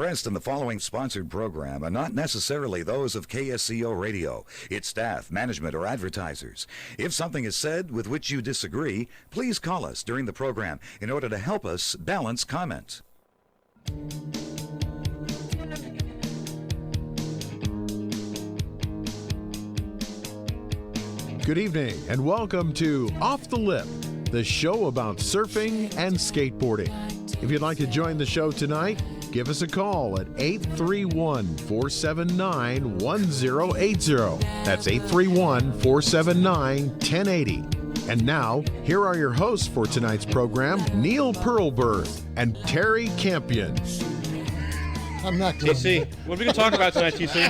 expressed in the following sponsored program are not necessarily those of KSCO Radio, its staff, management, or advertisers. If something is said with which you disagree, please call us during the program in order to help us balance comment. Good evening and welcome to Off the Lip, the show about surfing and skateboarding. If you'd like to join the show tonight, give us a call at 831-479-1080. That's 831-479-1080. And now, here are your hosts for tonight's program, Neil Pearlberg and Terry Campion. I'm not going TC, what are we going to talk about tonight, TC?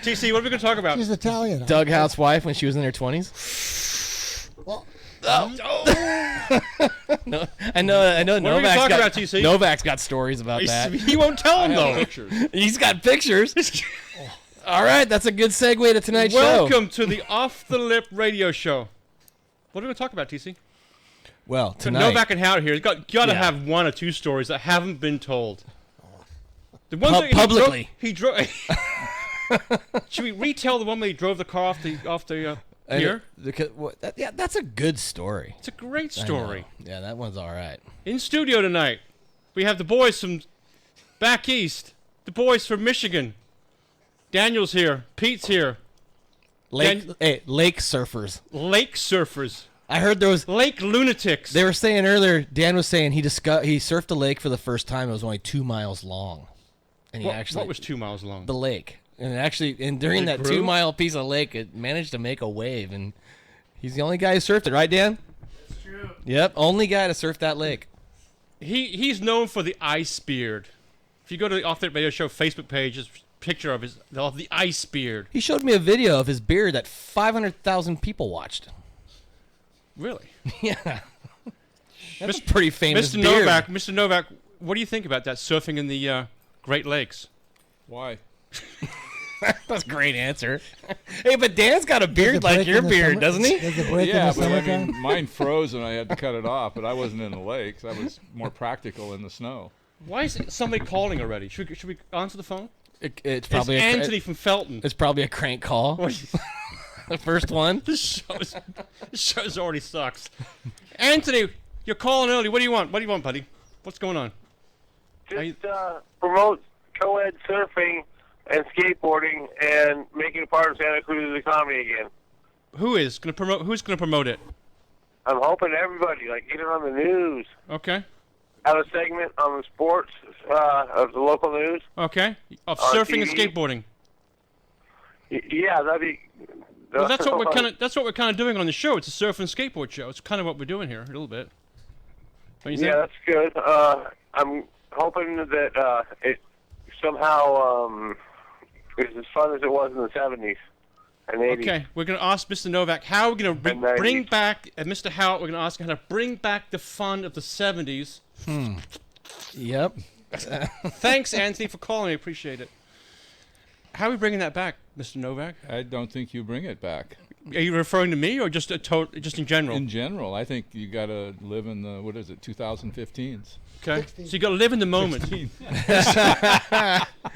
TC, what are we going to talk about? She's Italian. Doug Haut's wife when she was in her 20s. Well, No, I know. What are we Novak's talking got, about, TC? Novak's got stories about that. He won't tell them, though. He's got pictures. All right, that's a good segue to tonight's show. Welcome to the Off the Lip radio show. What are we going to talk about, TC? Well, So tonight. Novak and Haut here. Got to Yeah. have one or two stories that haven't been told. The one that Publicly. He drove. Should we retell the one where he drove the car off the here? That's a good story. It's a great I know. story. Yeah, that one's all right. In studio tonight, we have the boys from back east, the boys from Michigan. Daniel's here, Pete's here, Lake surfers. lake surfers, I heard there was. lake lunatics. They were saying earlier. Dan was saying he surfed a lake for the first time. It was only 2 miles long, and he what was 2 miles long? the lake. And during that grew? 2 mile piece of lake, it managed to make a wave, and he's the only guy who surfed it, right, Dan? That's true. Yep, only guy to surf that lake. He's known for the ice beard. If you go to the Off the Radio Show Facebook page, there's a picture of the ice beard. He showed me a video of his beard that 500,000 people watched. Really? Yeah, that's a pretty famous Mr. beard. Mr. Novak, what do you think about that surfing in the Great Lakes? Why? That's a great answer. Hey, but Dan's got a does beard it like break your in the beard, summer? doesn't he? Does it break Yeah, in the but I summertime? mean, mine froze and I had to cut it off, but I wasn't in the lakes. I was more practical in the snow. Why is somebody calling already? Should we answer the phone? It's probably it's Anthony from Felton. It's probably a crank call. What- The first one. this show's already sucks. Anthony, you're calling early. What do you want? What do you want, buddy? What's going on? Just promote co-ed surfing and skateboarding and make it a part of Santa Cruz's economy again. Who's going to promote it? I'm hoping everybody, like, get it on the news. Okay. Have a segment on the sports of the local news. Okay. Of On surfing and TV. skateboarding. Yeah, that'd be. Well, that's what we're kind of doing on the show. It's a surf and skateboard show. It's kind of what we're doing here a little bit. Don't you think? Yeah, that's good. I'm hoping that it somehow is as fun as it was in the 70s and 80s. Okay, we're going to ask Mr. Novak how we're going to And 90s. bring back, Mr. Haut, we're going to ask him how to bring back the fun of the 70s. Yep. Thanks, Anthony, for calling. I appreciate it. How are we bringing that back, Mr. Novak? I don't think you bring it back. Are you referring to me or just just in general? In general, I think you got to live in the, 2015s. Okay. 16. So you got to live in the moment.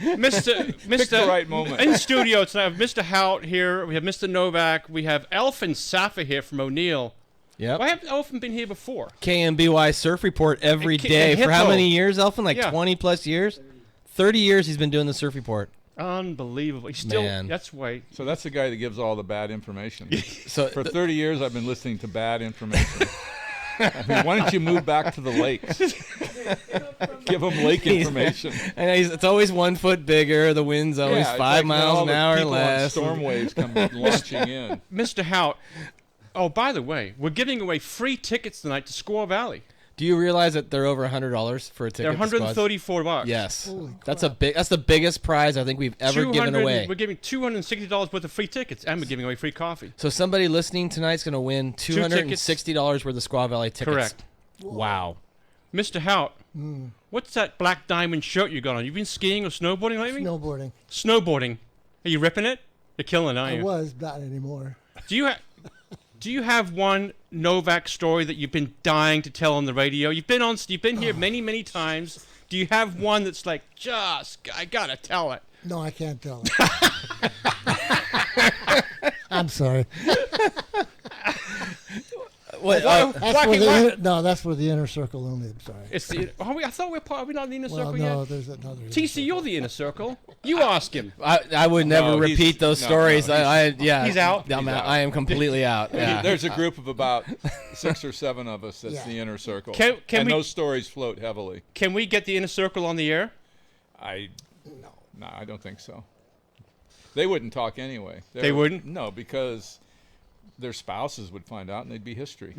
Mr. Pick the right moment. In studio tonight, I have Mr. Haut here. We have Mr. Novak. We have Elfin Saffer here from O'Neill. Yep. Why haven't Elfin been here before? KMBY Surf Report every And day. For how Hippo. many years, Elfin? Like Yeah. 20 plus years? 30 years he's been doing the Surf Report. Unbelievable. He's still. Man. That's why. So that's the guy that gives all the bad information. So For 30 years, I've been listening to bad information. I mean, why don't you move back to the lakes? Give them lake information. I know it's always 1 foot bigger. The wind's always Yeah, it's 5 like miles all an the hour people on less. storm waves come launching in. Mr. Haut. Oh, by the way, we're giving away free tickets tonight to Squaw Valley. Do you realize that they're over $100 for a They're ticket? to Squaws? $134. Yes. Holy That's the biggest prize I think we've ever given away. We're giving $260 worth of free tickets, and we're giving away free coffee. So somebody listening tonight's going to win $260 worth of Squaw Valley tickets. Correct. Wow. Mr. Haut, what's that black diamond shirt you got on? You been skiing or snowboarding lately? Snowboarding. Snowboarding. Are you ripping it? You're killing it, aren't I you? was, not anymore. Do you have one Novak story that you've been dying to tell on the radio? You've been here many, many times. Do you have one that's like, I gotta tell it? No, I can't tell it. I'm sorry. What, That's for the inner circle only. I'm sorry. It's the, I thought are we not in the inner circle no, yet? there's another. TC, you're the inner circle. You ask him. I would never No, repeat those stories. yeah, He's out. I am completely out. Yeah. There's a group of about 6 or 7 of us. That's Yeah. the inner circle. Can we- those stories float heavily. Can we get the inner circle on the air? No, I don't think so. They wouldn't talk anyway. They wouldn't? No, because their spouses would find out and they'd be history.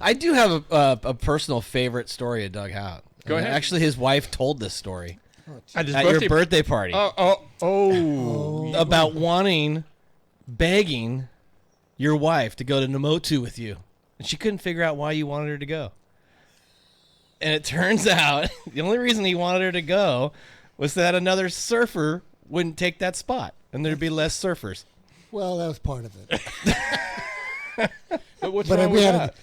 I do have a personal favorite story of Doug Haut. Go ahead. Actually, his wife told this story At his at your birthday party about begging your wife to go to Namotu with you. And she couldn't figure out why you wanted her to go. And it turns out the only reason he wanted her to go was that another surfer wouldn't take that spot and there'd be less surfers. Well, that was part of it. But what's But wrong we with had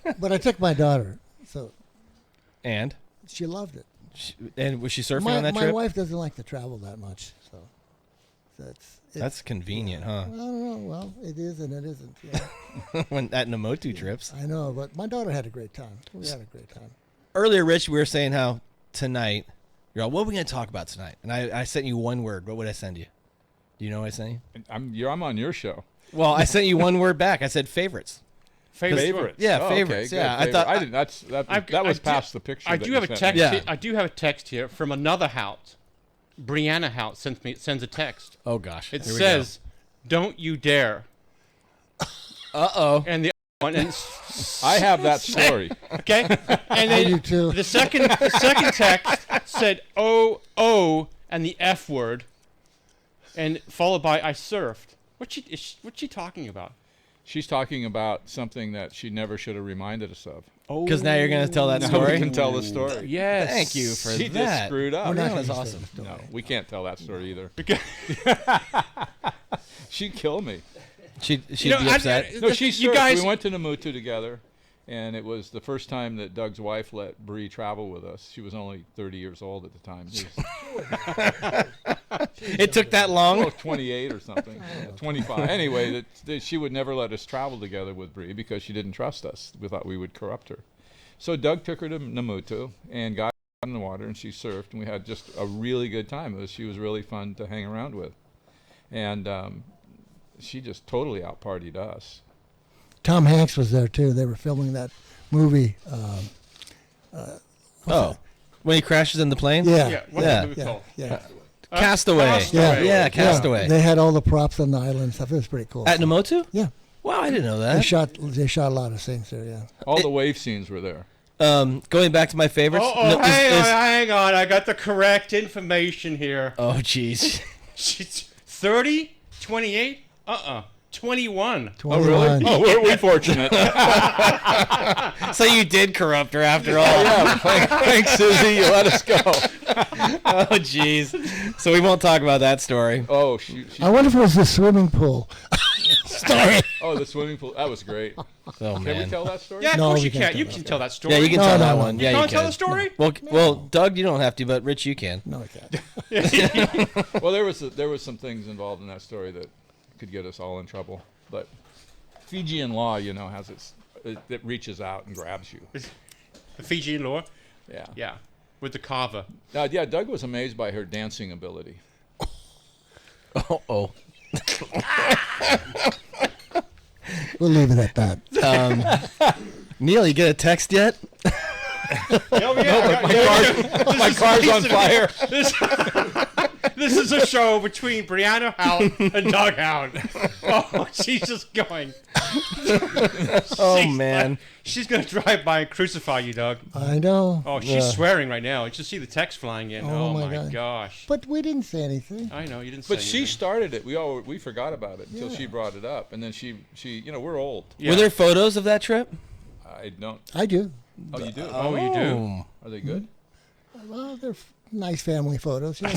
that? But I took my daughter, so And she loved it. was she surfing on that My trip? wife doesn't like to travel that much, so That's convenient, huh? I don't know. Well, it is and it isn't. Yeah. When at Namotu trips. I know, but my daughter had a great time. We had a great time. Earlier, Rich, we were saying how tonight, you're all, what are we going to talk about tonight? And I sent you one word. What would I send you? Do you know what I sent you? I'm on your show. Well, I sent you one word back. I said favorites. Favorites. Yeah, Oh, favorites. Okay, Yeah, good. I thought I didn't. That was past the picture. I that do you have a sent text. me. Yeah. I do have a text here from another Haut. Brianna Haut sends a text. Oh gosh. It Here we says, "Don't you dare." go. Uh-oh. And the one, and I have that story. okay, and I then do too. the second text said "oh" and the F word, and followed by "I surfed." What's she talking about? She's talking about something that she never should have reminded us of. Because now you're going to tell that Now story? we can tell the story. Yes. Thank you for She that. just screwed up. We're not That gonna was say awesome. the story. No, we can't tell that story either. Okay. She'd kill me. She'd You know, be upset. No, she you surfed. guys. We went to Namutu together, and it was the first time that Doug's wife let Bree travel with us. She was only 30 years old at the time. It took that long? Oh, 28 or something. 25. Anyway, that she would never let us travel together with Bree because she didn't trust us. We thought we would corrupt her. So Doug took her to Namutu and got in the water, and she surfed, and we had just a really good time. She was really fun to hang around with. And she just totally out-partied us. Tom Hanks was there too. They were filming that movie. When he crashes in the plane? Yeah. Yeah. What's Yeah. the movie Yeah. called? Yeah. Castaway. Castaway. Yeah, Castaway. Yeah. They had all the props on the island and stuff. It was pretty cool. At Namotu? Yeah. Wow, I didn't know They that. shot a lot of things there. Yeah. All the wave scenes were there. Going back to my favorites. Oh, hang on. I got the correct information here. Oh, jeez. She's 30, 28, 21. 21. Oh, we're fortunate. So you did corrupt her after all. Yeah, thanks, Susie. You let us go. Oh, jeez. So we won't talk about that story. Oh, I wonder if it was the swimming pool story. oh, the swimming pool. That was great. Oh, Can we man. tell that story? Yeah, of No, course we you can't can. tell You that can tell that story. Yeah, you can No, tell no, that no. one. You Yeah, can't you tell can. the story? Well, Doug, you don't have to, but Rich, you can. No, I can't. Well, there was some things involved in that story that could get us all in trouble. But Fijian law, has it reaches out and grabs you. The Fijian law? Yeah. Yeah. With the kava. Yeah, Doug was amazed by her dancing ability. Oh. We'll leave it at that. Neil, you get a text yet? Oh, yeah. My car's on fire. This is a show between Brianna Haut and Doug Haut. Oh, she's just going. Oh, She's man. like- she's going to drive by and crucify you, Doug. I know. Oh, she's swearing right now. You should see the text flying in. Oh, Oh, my my God. gosh. But we didn't say anything. I know, you didn't say But she anything. started it. We forgot about it until she brought it up, and then she we're old. Yeah. Were there photos of that trip? I don't. I do. Oh, you do? Oh, you do? Are they good? Well, they're nice family photos. Yeah.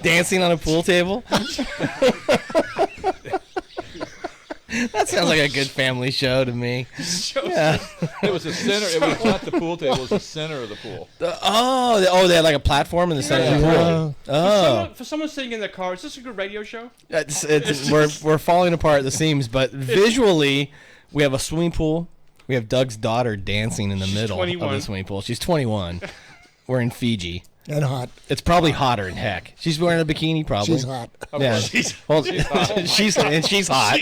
Dancing on a pool table? That sounds like a good family show to me. Yeah. It was a center. It was not the pool table. It was the center of the pool. They had like a platform in the center of the pool. Oh. For someone sitting in their car, is this a good radio show? We're falling apart at the seams, but visually, we have a swimming pool. We have Doug's daughter dancing in the middle 21. of the swimming pool. She's 21. We're in Fiji. And hot. It's probably hotter than heck. She's wearing a bikini, probably. She's hot. Yeah. She's hot. she's hot.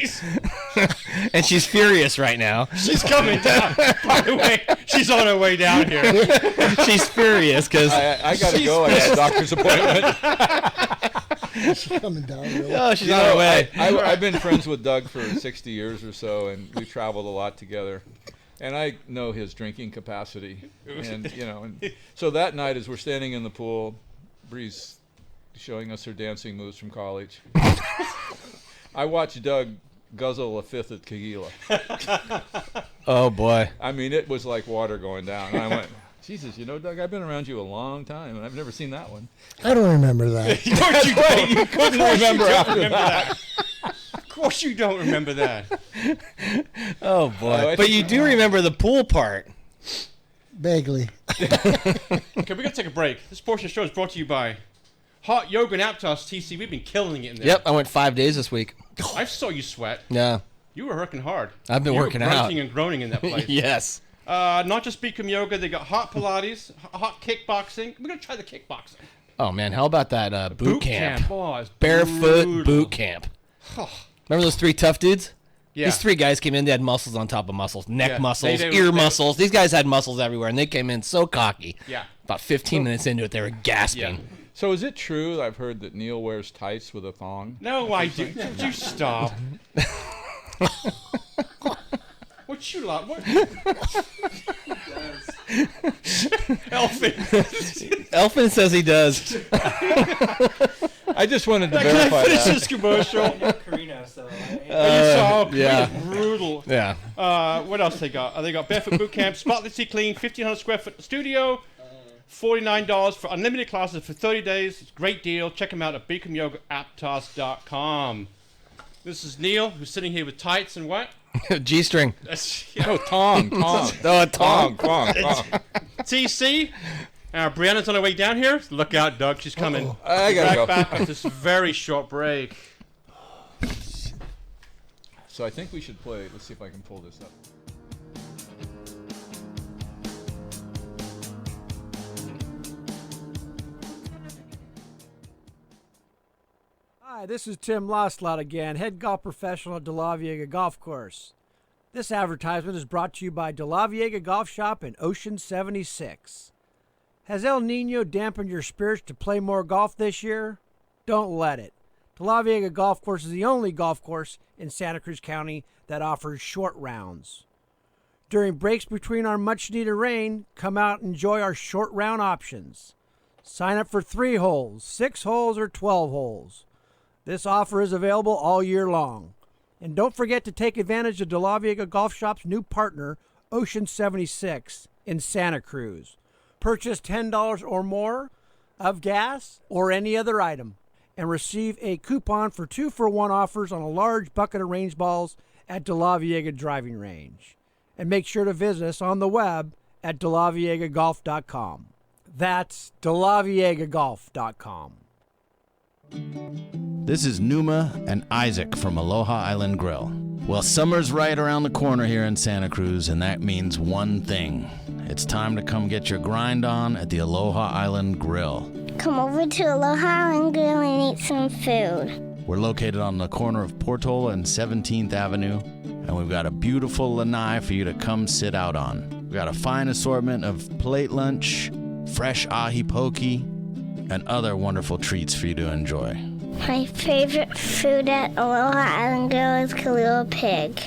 And she's furious right now. She's coming down. By the way, she's on her way down here. She's furious because I got to go. I got a doctor's appointment. She's coming down. Really. oh, she's on her way. I've been friends with Doug for 60 years or so, and we traveled a lot together. And I know his drinking capacity, and so that night, as we're standing in the pool, Bree's showing us her dancing moves from college. I watched Doug guzzle a fifth of tequila. Oh boy! I mean, it was like water going down. And I went, Jesus, Doug, I've been around you a long time, and I've never seen that one. I don't remember that. You couldn't remember after that. Of course you don't remember that. Oh boy! But you do remember the pool part. Vaguely. Okay, we gotta take a break. This portion of the show is brought to you by Hot Yoga and Aptos TC. We've been killing it in there. Yep, I went 5 days this week. I saw you sweat. Yeah, You were working hard. I've been working out. Grunting and groaning in that place. Yes. Not just Bikram yoga. They got hot Pilates, hot kickboxing. We're gonna try the kickboxing. Oh man, how about that boot camp? Oh, it's Barefoot brutal. boot camp. Remember those 3 tough dudes? Yeah. These 3 guys came in, they had muscles on top of muscles, neck Yeah, muscles, they- ear muscles. These guys had muscles everywhere, and they came in so cocky. Yeah. About 15 minutes into it, they were gasping. Yeah. So is it true that I've heard that Neil wears tights with a thong? No, I do. Would you stop? What you like? What? Elfin. Elfin says he does. I just wanted to Can I verify finish that. this commercial? Carino, so You saw, yeah. it's brutal. Yeah. What else they got? They got Barefoot Boot Camp, spotlessly clean, 1,500 square foot studio, $49 for unlimited classes for 30 days. It's a great deal. Check them out at BikramYogaAptos.com. This is Neil, who's sitting here with tights and what? G-string. No, Tong. Oh, a tongue. Tong. TC. Brianna's on her way down here. Look out, Doug. She's coming. I gotta Right go. back after this very short break. So I think we should play. Let's see if I can pull this up. Hi, this is Tim Loslot again, head golf professional at De La Viega Golf Course. This advertisement is brought to you by De La Viega Golf Shop in Ocean 76. Has El Nino dampened your spirits to play more golf this year? Don't let it. De La Viega Golf Course is the only golf course in Santa Cruz County that offers short rounds. During breaks between our much-needed rain, come out and enjoy our short round options. Sign up for 3 holes, 6 holes, or 12 holes. This offer is available all year long. And don't forget to take advantage of De La Viega Golf Shop's new partner, Ocean 76, in Santa Cruz. Purchase $10 or more of gas or any other item and receive a coupon for 2-for-1 offers on a large bucket of range balls at De La Viega Driving Range. And make sure to visit us on the web at delaviegagolf.com. That's delaviegagolf.com. This is Numa and Isaac from Aloha Island Grill. Well, summer's right around the corner here in Santa Cruz, and that means one thing. It's time to come get your grind on at the Aloha Island Grill. Come over to Aloha Island Grill and eat some food. We're located on the corner of Portola and 17th Avenue, and we've got a beautiful lanai for you to come sit out on. We've got a fine assortment of plate lunch, fresh ahi poke, and other wonderful treats for you to enjoy. My favorite food at Aloha Island Grill is Kalua Pig.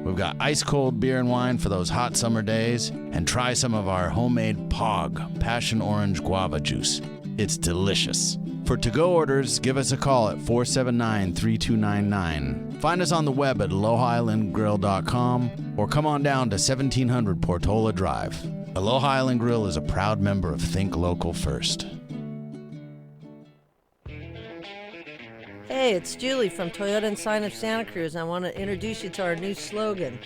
We've got ice-cold beer and wine for those hot summer days, and try some of our homemade POG, Passion Orange Guava Juice. It's delicious. For to-go orders, give us a call at 479-3299. Find us on the web at alohaislandgrill.com or come on down to 1700 Portola Drive. Aloha Island Grill is a proud member of Think Local First. Hey, Hey, it's Julie from Toyota and Sign of Santa Cruz. I want to introduce you to our new slogan.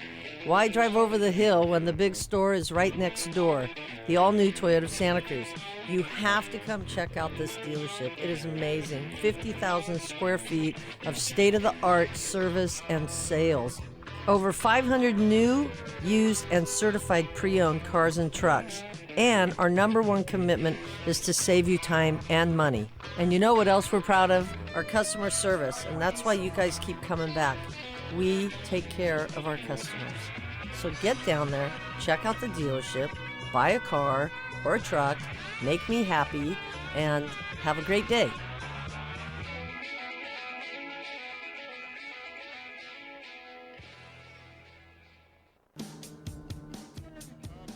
Why drive over the hill when the big store is right next door? The all-new Toyota Santa Cruz. You have to come check out this dealership. It is amazing. 50,000 square feet of state-of-the-art service and sales. Over 500 new, used, and certified pre-owned cars and trucks. And our number one commitment is to save you time and money. And you know what else we're proud of? Our customer service. And that's why you guys keep coming back. We take care of our customers. So get down there, check out the dealership, buy a car or a truck, make me happy, and have a great day.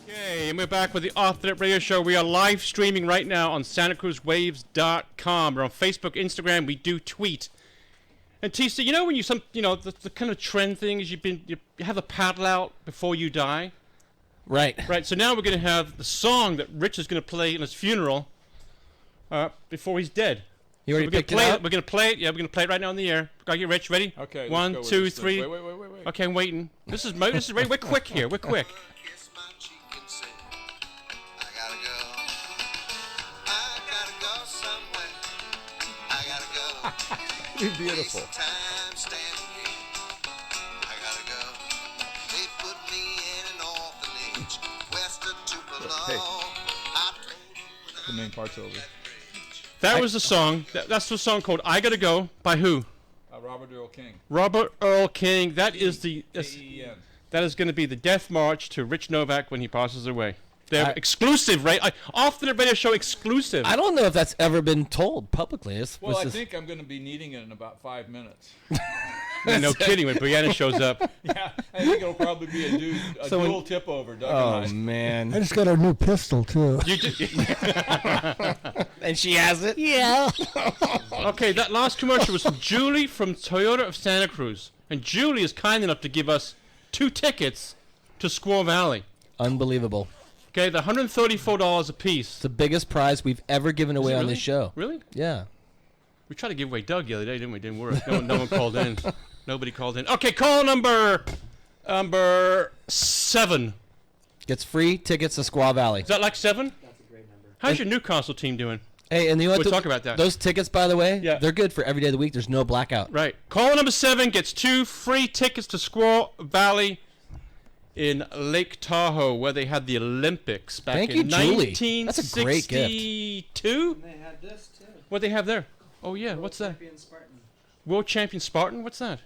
Okay, and we're back with the Off the Lip Radio Show. We are live streaming right now on SantaCruzWaves.com. We're on Facebook, Instagram. We do tweet. And TC, you know when the kind of trend thing is you have a paddle out before you die. Right. Right. So now we're going to have the song that Rich is going to play in his funeral before he's dead. You already picked it up? We're going to play it. Yeah, we're going to play it right now in the air. Got you, Rich? Ready? Okay. One, let's go two, with this three. thing. Wait. Okay, I'm waiting. This is ready. We're quick here. We're quick. Beautiful. Hey. The main part's over. That was the song. That's the song called "I Gotta Go" by who? Robert Earl King. Robert Earl King. That is K-E-N. that is going to be the death march to Rich Novak when he passes away. They're exclusive, right? Off the radio show exclusive. I don't know if that's ever been told publicly. Well, I think I'm going to be needing it in about 5 minutes. No kidding. When Brianna shows up. Yeah, I think it'll probably be a dual tip over, Doug and I. Man. I just got a new pistol, too. You did. And she has it? Yeah. Okay, that last commercial was from Julie from Toyota of Santa Cruz. And Julie is kind enough to give us 2 tickets to Squaw Valley. Unbelievable. Okay, they're $134 a piece. It's the biggest prize we've ever given away on this show. Really? Yeah. We tried to give away Doug the other day, didn't we? Didn't work. No one called in. Nobody called in. Okay, call number 7. Gets free tickets to Squaw Valley. Is that like 7? That's a great number. How's your Newcastle team doing? Hey, and we'll talk about that. Those tickets, by the way, they're good for every day of the week. There's no blackout. Right. Caller number 7 gets 2 free tickets to Squaw Valley in Lake Tahoe, where they had the Olympics back in 1962. That's a great gift. And they had this too. What they have there? Oh yeah, what's that? Champion Spartan. World Champion Spartan? What's that?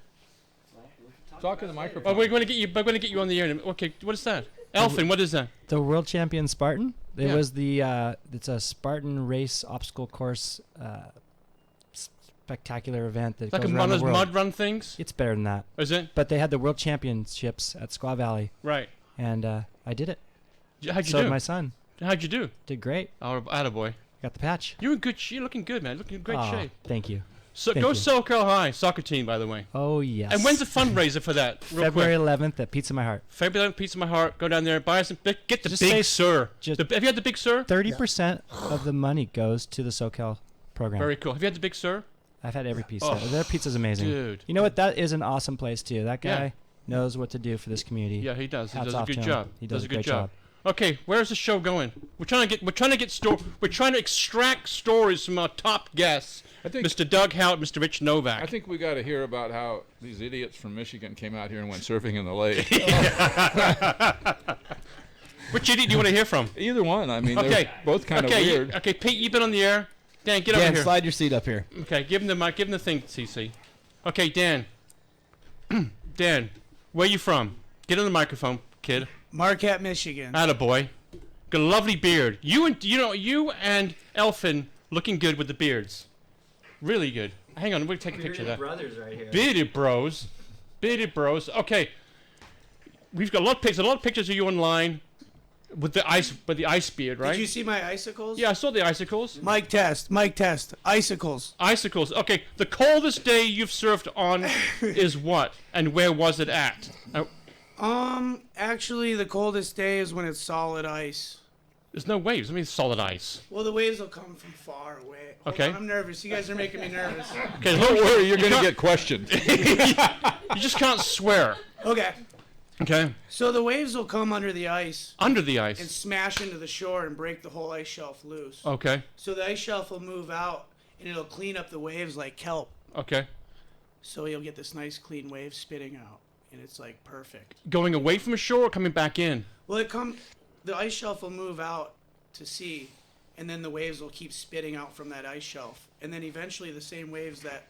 Talk to the microphone. Oh, we're going to get you. We're going to get you on the air. Okay, what is that? Elfin, what is that? The World Champion Spartan. It was the. It's a Spartan race obstacle course. Spectacular event that like goes one around of those the world. mud run things. It's better than that. Is it? But they had the World Championships at Squaw Valley. Right. And I did it. How'd you so do? did my son. How'd you do? Did great. Oh, attaboy. Got the patch. You're in good. You're looking good, man. Looking in great shape. Thank you. So Thank go you. SoCal High soccer team, by the way. Oh yes. And when's the fundraiser for that? Real February quick. 11th at Pizza My Heart. February 11th, Pizza My Heart. Go down there, buy some. Get the Just Big say- Sur. just- Have you had the Big Sur? 30% of the money goes to the SoCal program. Very cool. Have you had the Big Sur? I've had every piece. Oh, Their pizza's amazing. dude. You know what? That is an awesome place too. That guy Yeah. knows what to do for this community. Yeah, he does. He Hats does a off good to him. job. He does a good great job. Okay, where's the show going? We're trying to extract stories from our top guests, Mr. Doug Haut, Mr. Rich Novak. I think we got to hear about how these idiots from Michigan came out here and went surfing in the lake. Which idiot do you want to hear from? Either one. I mean, they're both kind of weird. Okay, Pete, you've been on the air. Dan, get over Dan, here. slide your seat up here. Okay, give him the mic. Give him the thing, CC. Okay, Dan. Dan, where you from? Get on the microphone, kid. Marquette, Michigan. Attaboy. Got a lovely beard. You and Elfin looking good with the beards. Really good. Hang on, we'll take a picture of that. Brothers right here. Bearded bros. Bearded bros. Okay. We've got a lot of pictures of you online with the ice beard, right? Did you see my icicles? Yeah, I saw the icicles. Mic test. Icicles. Icicles. Okay, the coldest day you've surfed on is what? And where was it at? Actually, the coldest day is when it's solid ice. There's no waves. I mean, it's solid ice. Well, the waves will come from far away. Hold Okay. on, I'm nervous. You guys are making me nervous. Okay, Don't worry, you're going to get questioned. You just can't swear. Okay. Okay. So the waves will come under the ice. Under the ice. And smash into the shore and break the whole ice shelf loose. Okay. So the ice shelf will move out and it'll clean up the waves like kelp. Okay. So you'll get this nice clean wave spitting out, and it's like perfect. Going away from the shore or coming back in? Well, the ice shelf will move out to sea, and then the waves will keep spitting out from that ice shelf, and then eventually the same waves that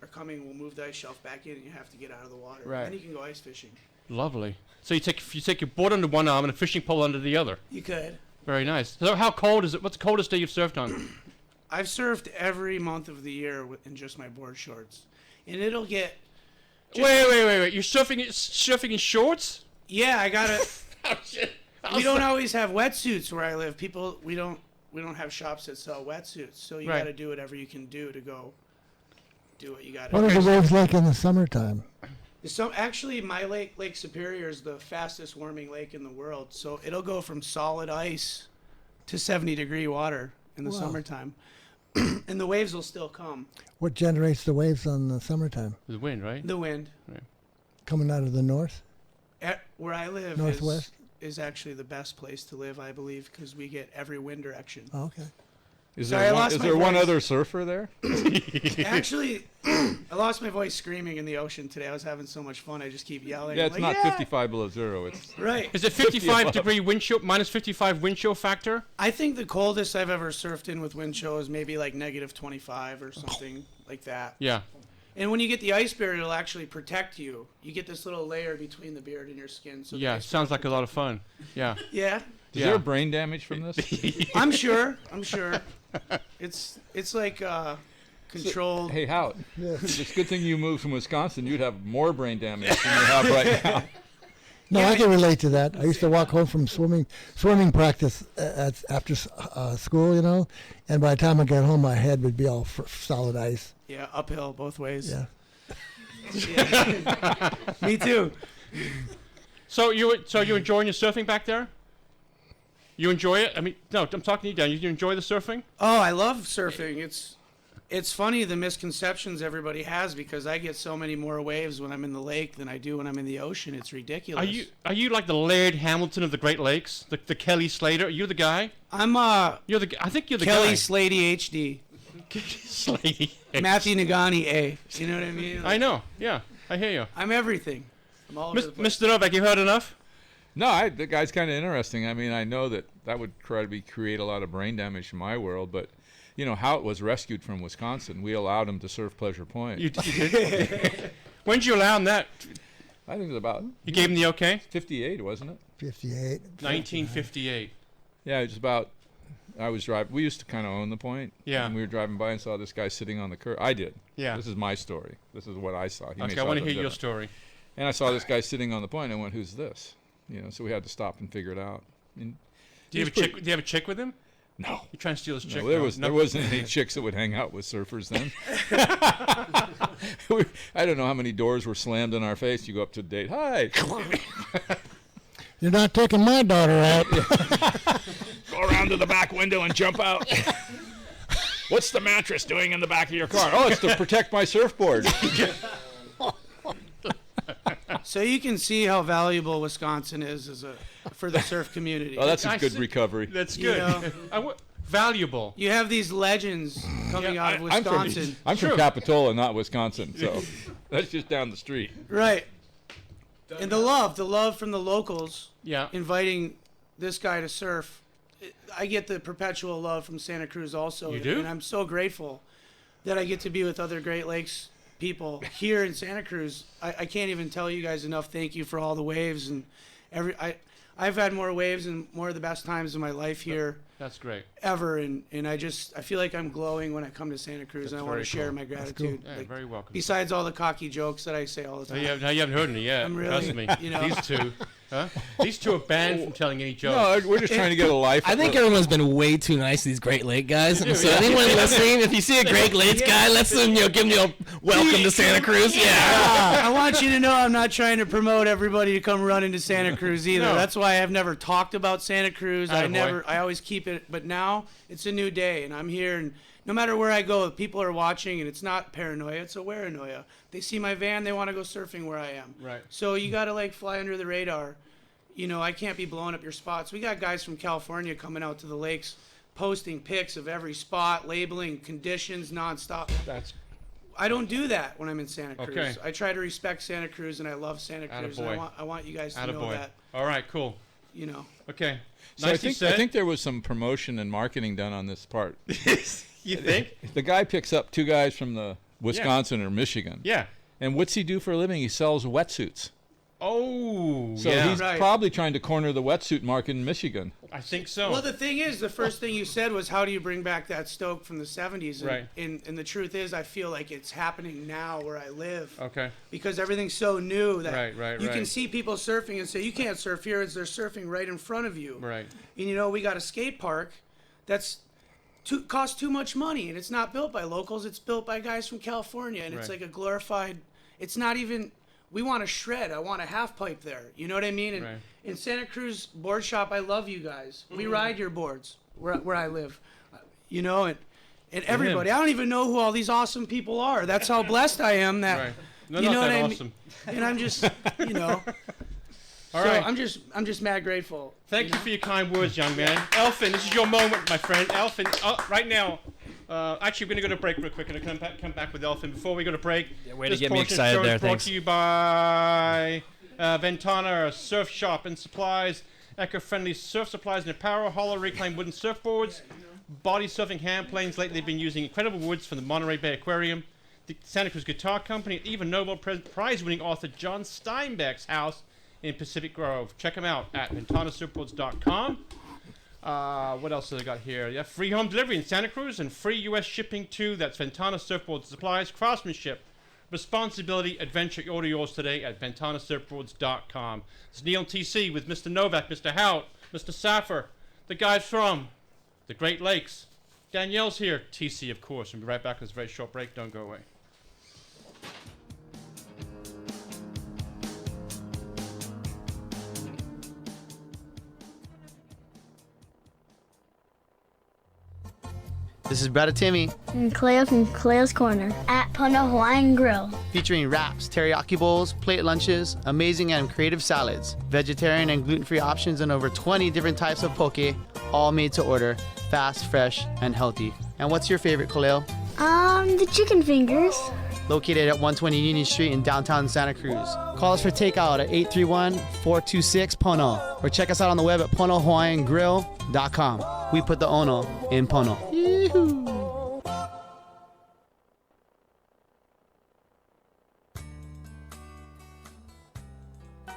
are coming will move the ice shelf back in, and you have to get out of the water. Right. Then you can go ice fishing. Lovely. So you take your board under one arm and a fishing pole under the other. You could. Very nice. So how cold is it? What's the coldest day you've surfed on? I've surfed every month of the year in just my board shorts, and it'll get. Wait! You're surfing in shorts? Yeah, I gotta. Oh, shit. We don't always have wetsuits where I live. We don't have shops that sell wetsuits, so you Right. got to do whatever you can do to go do what you got to What do. are the waves like in the summertime? Actually, my Lake Superior is the fastest warming lake in the world, so it'll go from solid ice to 70-degree water in the Wow. summertime, and the waves will still come. What generates the waves on the summertime? The wind, right? The wind. Right. Coming out of the north? Where I live Northwest? is actually the best place to live, I believe, because we get every wind direction. Oh, okay. Is Sorry, I there, one, lost is my there one voice. other surfer there? Actually, I lost my voice screaming in the ocean today. I was having so much fun. I just keep yelling. Yeah, I'm it's like, not 55 below zero. It's Right. Is it 55 degree wind chill, minus 55 wind chill factor? I think the coldest I've ever surfed in with wind chill is maybe like -25 or something like that. Yeah. And when you get the ice beard, it'll actually protect you. You get this little layer between the beard and your skin. So the Yeah, ice sounds like a lot of fun. Yeah. Yeah. Is there brain damage from this? I'm sure. It's like controlled. Hey, Haut. It's a good thing you moved from Wisconsin. You'd have more brain damage than you have right now. No, I can relate to that. I used to walk home from swimming practice after school, and by the time I got home, my head would be all solid ice. Yeah, uphill both ways. Yeah. Yeah. Me too. So you enjoying your surfing back there? You enjoy it? I mean, no, I'm talking to you, Dan. You enjoy the surfing? Oh, I love surfing. It's funny the misconceptions everybody has because I get so many more waves when I'm in the lake than I do when I'm in the ocean. It's ridiculous. Are you like the Laird Hamilton of the Great Lakes? The Kelly Slater? Are you the guy? I think you're the Kelly guy. Slady HD. Slady. Matthew Nagani A. You know what I mean? I know. Yeah, I hear you. I'm everything. I'm all over the place. Mr. Novak, you heard enough? No, the guy's kind of interesting. I mean, I know that would probably create a lot of brain damage in my world, but Haut was rescued from Wisconsin. We allowed him to surf Pleasure Point. You did? When did you allow him that? I think it was about. You gave him the okay? 58, wasn't it? 58. 1958. Yeah, it was about. I was driving. We used to kind of own the point. Yeah. And we were driving by and saw this guy sitting on the curb. I did. Yeah. This is my story. This is what I saw. Okay, I want to hear your story. And I saw this guy sitting on the point, and I went, "Who's this?" So we had to stop and figure it out. And Do you have a chick with him? No. You trying to steal his chick? No, there wasn't any chicks that would hang out with surfers then. I don't know how many doors were slammed in our face. You go up to a date. Hi. You're not taking my daughter out. Go around to the back window and jump out. What's the mattress doing in the back of your car? Oh, it's to protect my surfboard. So you can see how valuable Wisconsin is for the surf community. Oh, that's a good recovery. That's good. Valuable. You have these legends coming out of Wisconsin. I'm from Capitola, not Wisconsin, so that's just down the street. Right. And the love from the locals. Yeah. Inviting this guy to surf. I get the perpetual love from Santa Cruz also. You do? And I'm so grateful that I get to be with other Great Lakes people here in Santa Cruz. I can't even tell you guys enough thank you for all the waves and I've had more waves and more of the best times in my life here. That's great. Ever and I feel like I'm glowing when I come to Santa Cruz and I want to share my gratitude. Cool. Yeah, very welcome. Besides all the cocky jokes that I say all the time. You haven't heard any yet. I'm really, Trust me. you know. These two. Huh? These two are banned from telling any jokes. No, we're just trying to get a life. I think everyone's been way too nice to these Great Lake guys. And so anyone listening, if you see a Great Lakes guy, let's them, give them a welcome to Santa Cruz. Yeah. I want you to know I'm not trying to promote everybody to come run into Santa Cruz either. No. That's why I've never talked about Santa Cruz. Attaboy. I always keep it, but now it's a new day and I'm here, and no matter where I go, people are watching, and it's not paranoia, it's awareness. They see my van, they want to go surfing where I am. Right. So you got to like fly under the radar. I can't be blowing up your spots. We got guys from California coming out to the lakes, posting pics of every spot, labeling conditions nonstop. I don't do that when I'm in Santa Cruz. Okay. I try to respect Santa Cruz, and I love Santa Cruz. And Attaboy. I want you guys to know that. All right, cool. Okay. So I think there was some promotion and marketing done on this part. You think? The guy picks up two guys from the Wisconsin or Michigan. Yeah. And what's he do for a living? He sells wetsuits. Oh, so he's probably trying to corner the wetsuit market in Michigan. I think so. Well, the thing is, the first thing you said was, how do you bring back that stoke from the 70s? And, Right. And the truth is, I feel like it's happening now where I live. Okay. Because everything's so new that Right, you can right. see people surfing and say, you can't surf here, as they're surfing right in front of you. Right. And we got a skate park that's costs too much money, and it's not built by locals, it's built by guys from California, and it's Right. like a glorified, it's not even, we want a shred, I want a half pipe there, you know what I mean? And Right. in Santa Cruz board shop, I love you guys. We ride your boards where I live, and everybody, I don't even know who all these awesome people are. That's how blessed I am that, Right. No, you not know what that I awesome. mean? And I'm just, All so right. I'm just mad grateful. Thank you for your kind words, young man. Elfin, this is your moment, my friend. Elfin, right now, actually, we're going to go to break real quick and come back with Elfin. Before we go to break, way to this get me portion excited of the show there, is brought thanks. to you by Ventana Surf Shop and Supplies, eco-friendly surf supplies and apparel, hollow reclaimed wooden surfboards, body surfing hand planes. Lately, they've been using incredible woods from the Monterey Bay Aquarium, the Santa Cruz Guitar Company, and even Nobel Prize-winning author John Steinbeck's house in Pacific Grove. Check them out at ventanasurfboards.com. What else have they got here? Yeah, free home delivery in Santa Cruz and free U.S. shipping too. That's Ventana Surfboards Supplies, craftsmanship, responsibility, adventure. Order yours today at ventanasurfboards.com. It's Neil TC with Mr. Novak, Mr. Haut, Mr. Saffer, the guys from the Great Lakes. Danielle's here, TC, of course. We'll be right back with this very short break. Don't go away. This is Brother Timmy, And Cleo from Cleo's Corner at Pono Hawaiian Grill. featuring wraps, teriyaki bowls, plate lunches, amazing and creative salads, vegetarian and gluten-free options, and over 20 different types of poke, all made to order, fast, fresh, and healthy. And what's your favorite, Khalil? The chicken fingers. Located at 120 Union Street in downtown Santa Cruz. Call us for takeout at 831-426-PONO, or check us out on the web at ponohawaiiangrill.com. We put the ono in Pono. Yee-hoo.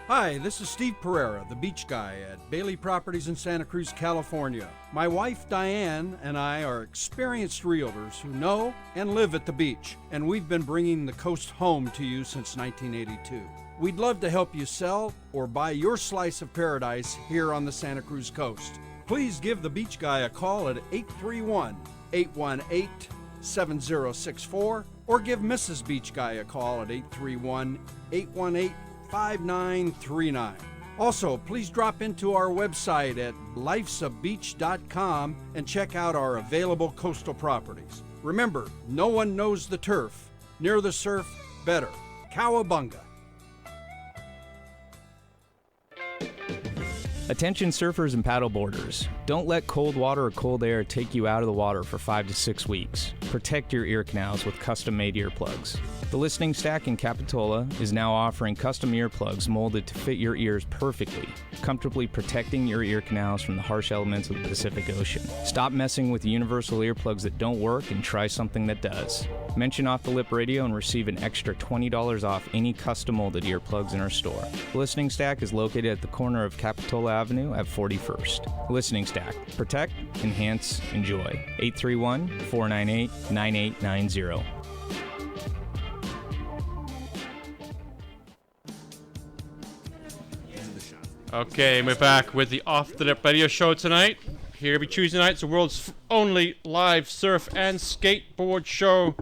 Hi, this is Steve Pereira, the beach guy at Bailey Properties in Santa Cruz, California. My wife Diane and I are experienced realtors who know and live at the beach, and we've been bringing the coast home to you since 1982. We'd love to help you sell or buy your slice of paradise here on the Santa Cruz coast. Please give the beach guy a call at 831-818-7064, or give Mrs. Beach Guy a call at 831-818-5939. Also, please drop into our website at lifesabeach.com and check out our available coastal properties. Remember, no one knows the turf. Near the surf, better. Cowabunga. Attention surfers and paddleboarders. Don't let cold water or cold air take you out of the water for 5 to 6 weeks. Protect your ear canals with custom-made earplugs. The Listening Stack in Capitola is now offering custom earplugs molded to fit your ears perfectly, comfortably protecting your ear canals from the harsh elements of the Pacific Ocean. Stop messing with universal earplugs that don't work and try something that does. Mention Off the Lip Radio and receive an extra $20 off any custom molded earplugs in our store. The Listening Stack is located at the corner of Capitola Avenue at 41st. Listening Stack. Protect, enhance, enjoy. 831-498-9890. Okay, and we're back with the Off the Lip Radio Show tonight. Here every Tuesday night, it's the world's only live surf and skateboard show.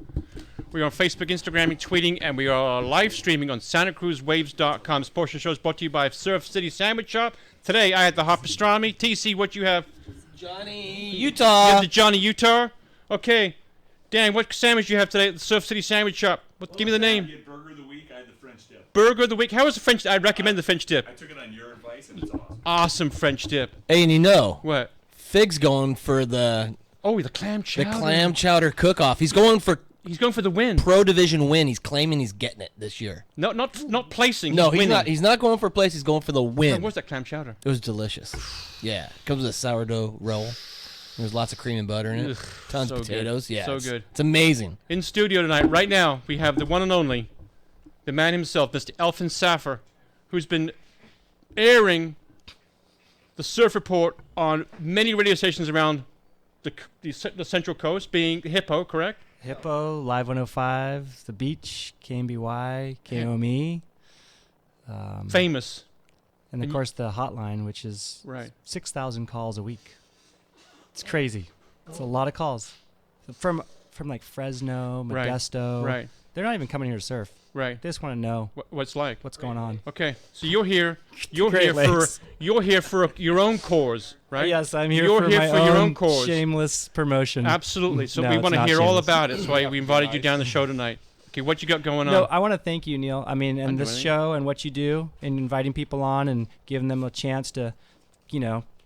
We're on Facebook, Instagram, and tweeting, and we are live streaming on SantaCruzWaves.com. This portion of the show is brought to you by Surf City Sandwich Shop. Today, I had the hot pastrami. TC, what you have? Johnny Utah. You have the Johnny Utah? Okay. Dan, what sandwich do you have today at the Surf City Sandwich Shop? Give me the name. Burger of the week. I had the French dip. Burger of the week. How was the French dip? I recommend the French dip. I took it on your advice, and it's awesome. Awesome French dip. Hey, and you know what? Fig's going for the clam chowder. The clam chowder cook-off. He's going for the win. Pro Division win. He's claiming he's getting it this year. Not placing. No, he's he's winning. not. He's not going for place. He's going for the win. How was that clam chowder? It was delicious. Yeah, comes with a sourdough roll. There's lots of cream and butter in it. Tons of potatoes. Good. Yeah, So good. It's amazing. In studio tonight, right now, we have the one and only, the man himself, Mr. Elfin Saffer, who's been airing the Surf Report on many radio stations around the Central Coast, being Hippo, correct? Hippo, Live 105, The Beach, KMBY, KOME. Famous. And of course the hotline, which is 6,000 calls a week. It's crazy. It's a lot of calls. From like Fresno, Modesto. Right. They're not even coming here to surf. Right. They just want to know what's like. What's going on. Okay. So you're here Great Lakes. You're here for your own cause, right? Yes, I'm here You're for here my for your own cause. shameless promotion. Absolutely. So No, we it's want to not hear all shameless. about it. That's why we invited you down the show tonight. Okay, what you got going on? No, I want to thank you, Neil. I mean, and this anything. show and what you do and inviting people on and giving them a chance to,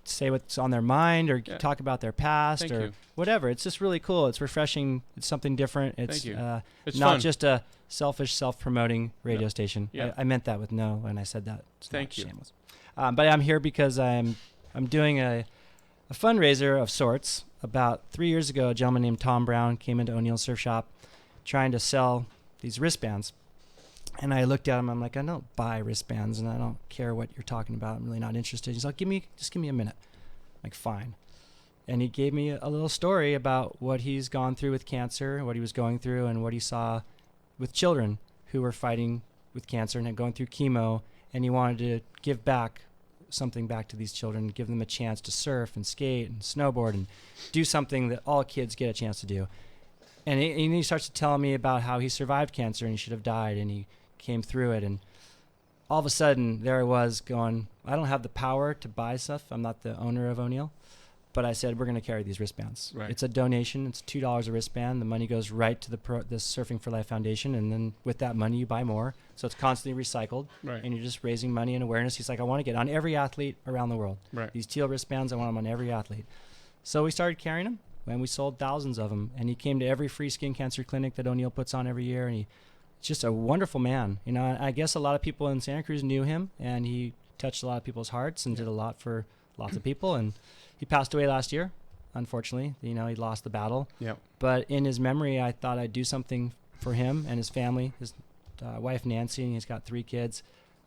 say what's on their mind or talk about their past Thank or you. whatever. It's just really cool. It's refreshing. It's something different. It's, Thank you. It's not fun. just a selfish, self-promoting radio station. Yeah. I meant that with no when I said that. It's Thank not you. Shameless. But I'm here because I'm doing a fundraiser of sorts. About 3 years ago, a gentleman named Tom Brown came into O'Neill's Surf Shop trying to sell these wristbands. And I looked at him. I'm like, I don't buy wristbands, and I don't care what you're talking about. I'm really not interested. He's like, just give me a minute. I'm like, fine. And he gave me a little story about what he's gone through with cancer, what he was going through, and what he saw with children who were fighting with cancer and had gone through chemo. And he wanted to give back something back to these children, give them a chance to surf and skate and snowboard and do something that all kids get a chance to do. And he starts to tell me about how he survived cancer and he should have died, and he came through it. And all of a sudden, there I was going, I don't have the power to buy stuff. I'm not the owner of O'Neill. But I said, we're going to carry these wristbands. Right. It's a donation. It's $2 a wristband. The money goes right to the Surfing for Life Foundation. And then with that money, you buy more. So it's constantly recycled. Right. And you're just raising money and awareness. He's like, I want to get on every athlete around the world. Right. These teal wristbands, I want them on every athlete. So we started carrying them. And we sold thousands of them. And he came to every free skin cancer clinic that O'Neill puts on every year. And he's just a wonderful man. I guess a lot of people in Santa Cruz knew him. And he touched a lot of people's hearts and did a lot for lots of people. And he passed away last year. Unfortunately, he lost the battle. Yep. But in his memory, I thought I'd do something for him and his family, his wife Nancy, and he's got 3 kids.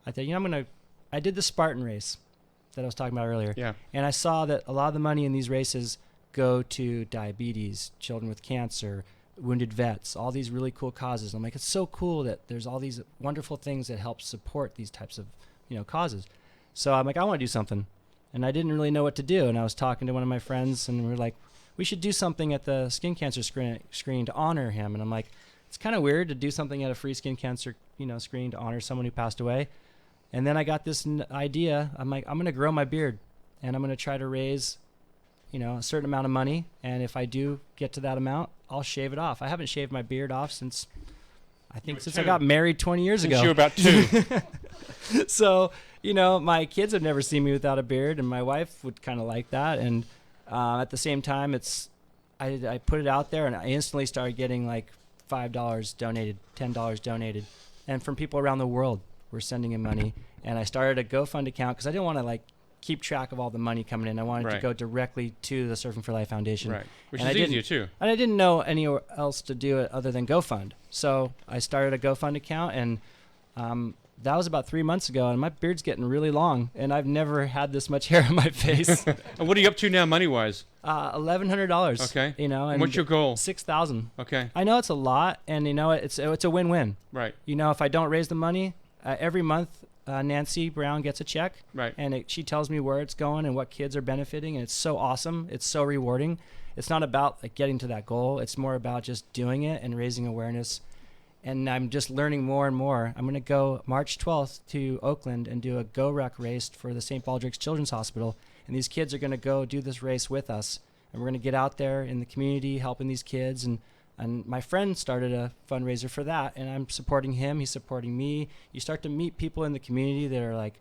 I thought, I did the Spartan race that I was talking about earlier. Yeah. And I saw that a lot of the money in these races go to diabetes, children with cancer, wounded vets, all these really cool causes. I'm like, it's so cool that there's all these wonderful things that help support these types of, causes. So I'm like, I want to do something. And I didn't really know what to do. And I was talking to one of my friends, and we were like, we should do something at the skin cancer screen to honor him. And I'm like, it's kind of weird to do something at a free skin cancer, screen to honor someone who passed away. And then I got this idea. I'm like, I'm going to grow my beard, and I'm going to try to raise, a certain amount of money. And if I do get to that amount, I'll shave it off. I haven't shaved my beard off since I got married 20 years ago. Since you were about 2. So, my kids have never seen me without a beard, and my wife would kind of like that. And at the same time, I put it out there, and I instantly started getting like $5 donated, $10 donated, and from people around the world were sending in money. And I started a GoFund account because I didn't want to keep track of all the money coming in. I wanted to go directly to the Surfing for Life Foundation. Right. Which and is easier too. And I didn't know anywhere else to do it other than GoFund. So I started a GoFund account, and that was about 3 months ago, and my beard's getting really long, and I've never had this much hair on my face. And what are you up to now, money-wise? $1,100. Okay. And what's your goal? 6,000. Okay. I know it's a lot, and it's a win-win. Right. If I don't raise the money, every month Nancy Brown gets a check, Right. and she tells me where it's going and what kids are benefiting, and it's so awesome. It's so rewarding. It's not about like getting to that goal. It's more about just doing it and raising awareness. And I'm just learning more and more. I'm going to go March 12th to Oakland and do a Go Ruck race for the St. Baldrick's Children's Hospital. And these kids are going to go do this race with us. And we're going to get out there in the community helping these kids. And my friend started a fundraiser for that, and I'm supporting him. He's supporting me. You start to meet people in the community that are like,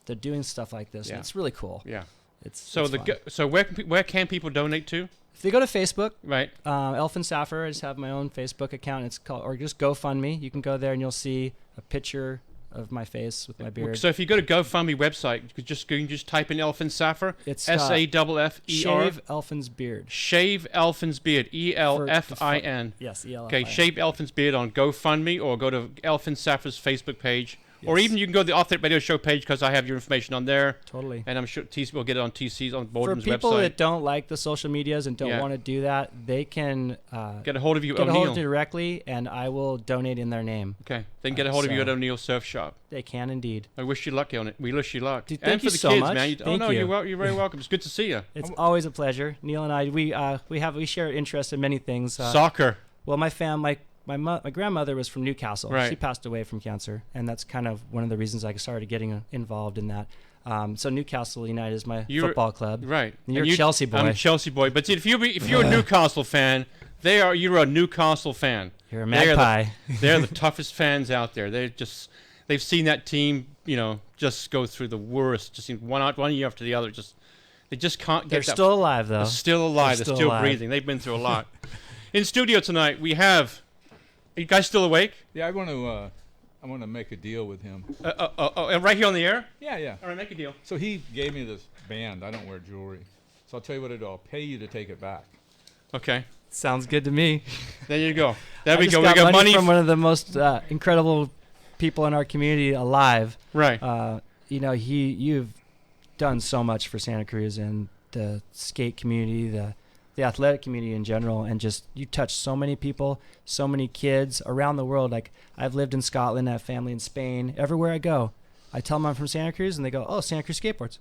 they're doing stuff like this. Yeah. And it's really cool. Yeah. It's So fun. where can people donate to? If they go to Facebook, right? Elfin Saffer, I just have my own Facebook account. It's called, or just GoFundMe. You can go there and you'll see a picture of my face with my beard. So if you go to GoFundMe website, you can just type in Elfin Saffer. It's SAFFER. Shave Elfin's beard. Shave Elfin's beard. ELFIN. Yes, ELFIN. Okay, Shave Elfin's beard on GoFundMe, or go to Elfin Saffer's Facebook page. Yes. Or even you can go to the Off the Lip Radio Show page, because I have your information on there. Totally. And I'm sure TC will get it on TC's, on For Boardham's people website. that don't like the social medias and don't Yeah. want to do that, they can get a hold of you, get a hold O'Neill. of me directly, and I will donate in their name. Okay, then get a hold of you at O'Neill Surf Shop. They can indeed. I wish you luck on it. We wish you luck. Dude, and thank for you the so kids, much. man. Thank you. You're very welcome. It's good to see you. It's always a pleasure. Neil and I, we share interest in many things. Soccer. Well, my grandmother was from Newcastle. Right. She passed away from cancer, and that's kind of one of the reasons I started getting involved in that. So Newcastle United is my football club. Right. And you're And a Chelsea boy. I'm a Chelsea boy. But see, if you're a Newcastle fan, you're a Newcastle fan. You're a magpie. They're the toughest fans out there. They've seen that team, just go through the worst, just one year after the other. They just can't get. They're still alive, though. They're still alive. They're still breathing. They've been through a lot. In studio tonight, we have. Are you guys still awake? Yeah, I want to make a deal with him. Right here on the air? Yeah. All right, make a deal. So he gave me this band. I don't wear jewelry. So I'll tell you what I'll do. I'll pay you to take it back. Okay. Sounds good to me. There you go. There I we just go. Got we got money from one of the most incredible people in our community alive. Right. You've done so much for Santa Cruz and the skate community, the athletic community in general, and just you touch so many people, so many kids around the world. Like, I've lived in Scotland, I have family in Spain. Everywhere I go, I tell them I'm from Santa Cruz, and they go, "Oh, Santa Cruz skateboards."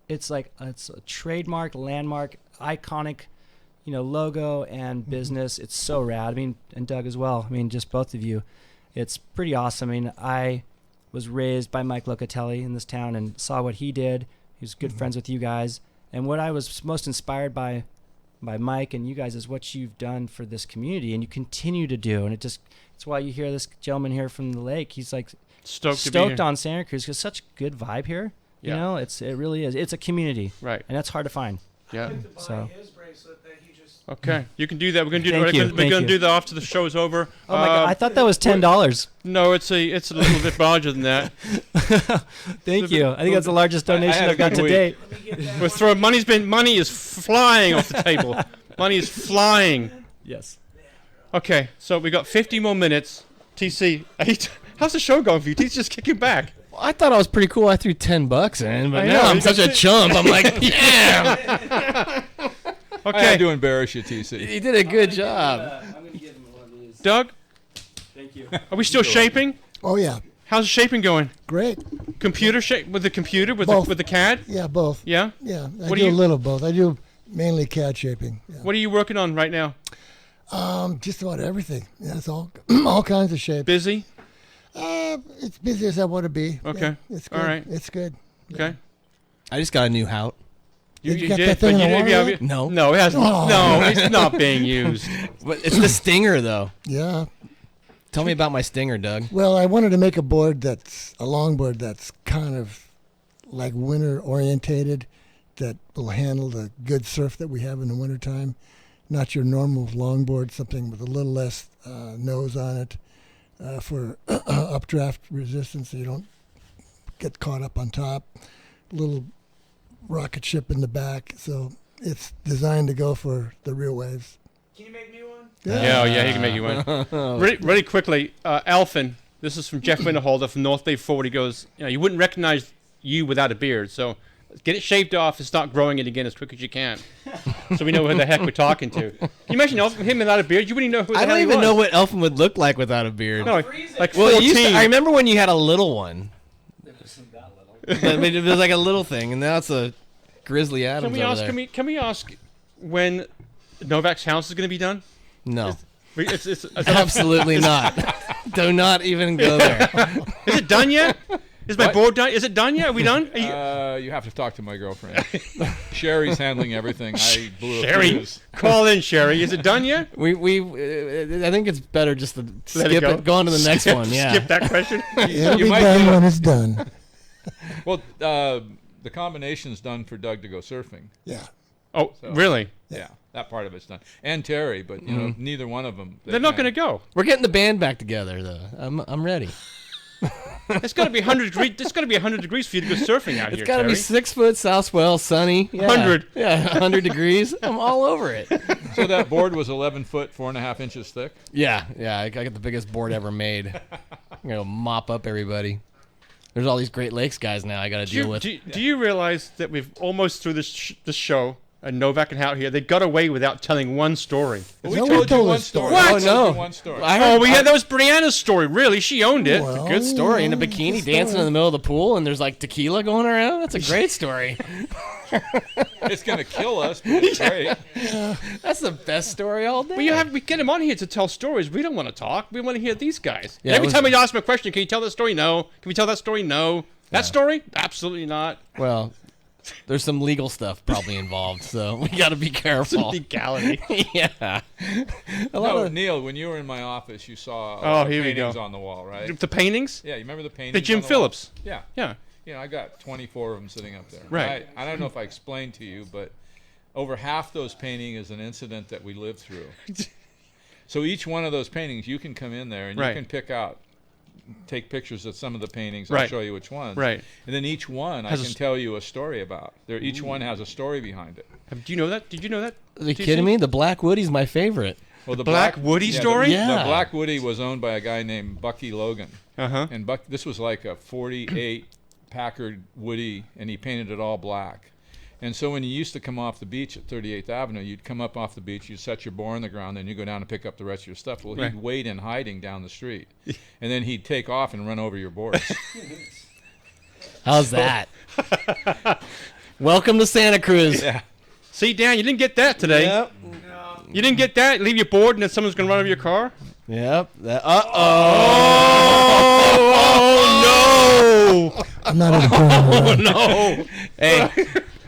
It's a trademark, landmark, iconic, logo and business. It's so rad. I mean, and Doug as well. I mean, just both of you. It's pretty awesome. I mean, I was raised by Mike Locatelli in this town and saw what he did. He was good friends with you guys, and what I was most inspired by Mike and you guys is what you've done for this community, and you continue to do. And it's why you hear this gentleman here from the lake. He's like stoked on Santa Cruz because such a good vibe here. Yeah. It really is. It's a community, right? And that's hard to find. Yeah. So. Okay, you can do that. We're gonna do Thank you. We're gonna do that after the show is over. Oh my God! I thought that was $10. No, it's a little bit larger than that. Thank you. I think that's the largest donation I've got to date. We're throwing money is flying off the table. Money is flying. Yes. Okay, so we got 50 more minutes. TC, how's the show going for you? TC's just kicking back. Well, I thought I was pretty cool. I threw $10 in, but I now know, I'm such a chump. I'm like, damn. I had to embarrass you, TC. You did a good job. I'm gonna give him one of these. Doug? Thank you. Are we still shaping? Oh yeah. How's the shaping going? Great. Computer shape with the computer with Both. the CAD? Yeah, both. Yeah. Yeah, I What do a little both. I do mainly CAD shaping. Yeah. What are you working on right now? Just about everything. Yeah, it's all kinds of shapes. Busy? It's busy as I want to be. Okay. Yeah, it's good. All right. It's good. Okay. I just got a new Haut. Did you get that thing in the water yet? No. No, it hasn't. Oh. No, it's not being used. But it's the Stinger, though. Yeah. Tell me about my Stinger, Doug. Well, I wanted to make a longboard that's kind of like winter orientated, that will handle the good surf that we have in the wintertime. Not your normal longboard, something with a little less nose on it for updraft resistance so you don't get caught up on top. Little rocket ship in the back, so it's designed to go for the real waves. Can you make me one? Yeah, he can make you one. Really quickly, Elfin, this is from Jeff Winterholder from North Bay Forward. He goes, you wouldn't recognize you without a beard, so get it shaved off and start growing it again as quick as you can, so we know who the heck we're talking to. Can you imagine him without a beard? You wouldn't even know who the I hell don't he even was. know what Elfin would look like without a beard. No, like well, 14. I remember when you had a little one. I mean, it was like a little thing, and now it's a Grizzly Adams over there. Can we ask when Novak's house is going to be done? No. It's Absolutely not. Do not even go there. Is it done yet? Is my board done? Is it done yet? Are we done? You have to talk to my girlfriend. Sherry's handling everything. I blew a Sherry, fuse. call in, Sherry. Is it done yet? I think it's better just to Let skip it. Go on to the next one. Yeah. Skip that question. It'll be done when it's done. Well, the combination's done for Doug to go surfing. Yeah. Oh, really? Yeah, that part of it's done. And Terry, but you know, neither one of them. They're not going to go. We're getting the band back together, though. I'm ready. It's got to be 100 degrees. It's got to be 100 degrees for you to go surfing out here. It's got to be Terry. 6 foot, south swell, sunny. Yeah. 100. Yeah, 100 degrees. I'm all over it. So that board was 11 foot, 4.5 inches thick. Yeah. I got the biggest board ever made. I'm gonna mop up everybody. There's all these Great Lakes guys now I got to deal with. Do you realize that we've almost through this show, and Novak and Haut here, they got away without telling one story. Well, we told you one story. What? Oh, no. One story. That was Brianna's story. Really, she owned it. It's a good story. In a bikini dancing in the middle of the pool, and there's like tequila going around. That's a great story. It's going to kill us, but it's great. That's the best story all day. Well, we get them on here to tell stories. We don't want to talk. We want to hear these guys. Yeah, Every time we ask them a question, can you tell that story? No. Can we tell that story? No. That story? Absolutely not. Well, there's some legal stuff probably involved, so we got to be careful. Some legality. Yeah. Neil, when you were in my office, you saw here we paintings go. on the wall, right? The paintings? Yeah, you remember the paintings? The Jim on the Phillips. Wall? Yeah. Yeah. You know, I got 24 of them sitting up there. Right. I don't know if I explained to you, but over half those paintings is an incident that we lived through. So each one of those paintings, you can come in there and you can pick out, take pictures of some of the paintings. I'll show you which ones. Right. And then each one I can tell you a story about. Each one has a story behind it. Do you know that? Did you know that? Are you kidding me? The Black Woody's my favorite. Well, the Black Woody story? The Black Woody was owned by a guy named Bucky Logan. Uh-huh. And this was like a 48 Packard Woody, and he painted it all black. And so when you used to come off the beach at 38th Avenue, you'd come up off the beach, you'd set your board on the ground, then you go down and pick up the rest of your stuff. Well, he'd wait in hiding down the street, and then he'd take off and run over your boards. How's that? Welcome to Santa Cruz. Yeah. See, Dan, you didn't get that today. Yep. No. You didn't get that? Leave your board and then someone's going to run over your car? Yep. Oh, no! I'm not in the no! Hey,